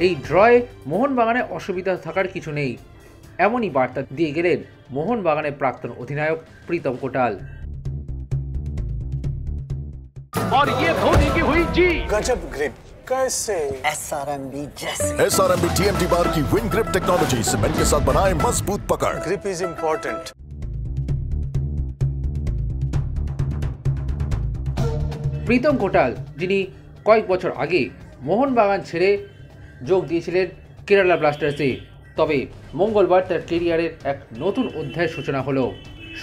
এই ড্রয়ে মোহনবাগানে অসুবিধা থাকার কিছু নেই, এমনই বার্তা দিয়ে গেলেন মোহনবাগানের প্রাক্তন অধিনায়ক প্রীতম কোটাল। और ये धोनी की हुई जी गजब ग्रिप कैसे SRMB जैसे SRMB TMT बार की विन ग्रिप टेक्नोलॉजी सीमेंट के साथ बनाए मजबूत पकड़। Grip is important. Pritam Kotal, যিনি কয়েক বছর আগে মোহনবাগান ছেড়ে যোগ দিয়েছিলেন কেরালা ব্লাস্টার্সে, তবে মঙ্গলবার তার কেরিয়ারের এক নতুন অধ্যায়ের সূচনা হলো।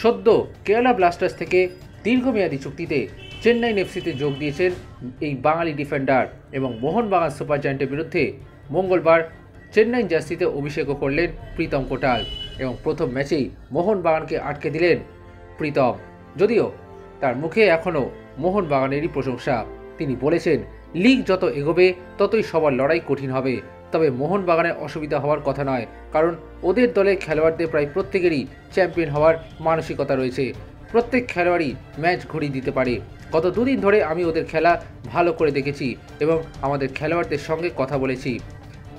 সদ্য কেরালা ব্লাস্টার্স থেকে দীর্ঘমেয়াদী চুক্তিতে চেন্নাইন এফসিতে যোগ দিয়েছেন এই বাঙালি ডিফেন্ডার এবং মোহনবাগান সুপার জায়ান্টের বিরুদ্ধে মঙ্গলবার চেন্নাইন জার্সিতে অভিষেকও করলেন প্রীতম কোটাল এবং প্রথম ম্যাচেই মোহনবাগানকে আটকে দিলেন প্রীতম। যদিও তার মুখে এখনও মোহনবাগানেরই প্রশংসা। তিনি বলেছেন, লিগ যত এগোবে ততই সবার লড়াই কঠিন হবে, তবে মোহনবাগানের অসুবিধা হওয়ার কথা নয়, কারণ ওদের দলের খেলোয়াড়দের প্রায় প্রত্যেকেরই চ্যাম্পিয়ন হওয়ার মানসিকতা রয়েছে। প্রত্যেক খেলোয়াড়ই ম্যাচ ঘুরিয়ে দিতে পারে। গত দুদিন ধরে আমি ওদের খেলা ভালো করে দেখেছি এবং আমাদের খেলোয়াড়দের সঙ্গে কথা বলেছি,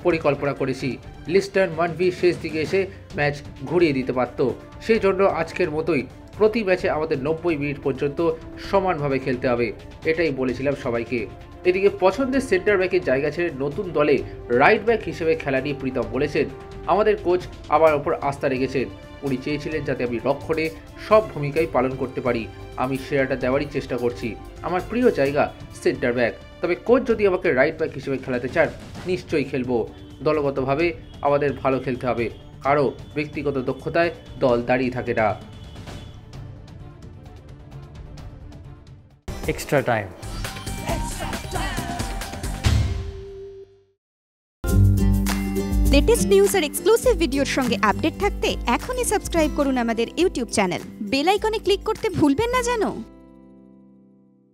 পরিকল্পনা করেছি। লিস্টন মানভি শেষ দিকে এসে ম্যাচ ঘুরিয়ে দিতে পারত, সেই জন্য আজকের মতোই প্রতি ম্যাচে আমাদের 90 মিনিট পর্যন্ত সমানভাবে খেলতে হবে, এটাই বলেছিলাম সবাইকে। এদিকে পছন্দের সেন্টার ব্যাকের জায়গা ছেড়ে নতুন দলে রাইট ব্যাক হিসেবে খেলা নিয়ে প্রীতম বলেছেন, আমাদের কোচ আমার ওপর আস্থা রেখেছেন। উনি চেয়েছিলেন যাতে আমি রক্ষণে সব ভূমিকাই পালন করতে পারি। আমি সেরাটা দেওয়ারই চেষ্টা করছি। আমার প্রিয় জায়গা সেন্টার ব্যাক, তবে কোচ যদি আমাকে রাইট ব্যাক হিসেবে খেলাতে চান নিশ্চয়ই খেলবো। দলগতভাবে আমাদের ভালো খেলতে হবে, কারো ব্যক্তিগত দক্ষতায় দল দাঁড়িয়ে থাকে না। extra time. লেটেস্ট নিউজ আর এক্সক্লুসিভ ভিডিওর সঙ্গে আপডেট থাকতে এখনই সাবস্ক্রাইব করুন আমাদের ইউটিউব চ্যানেল। বেল আইকনে ক্লিক করতে ভুলবেন না যেন।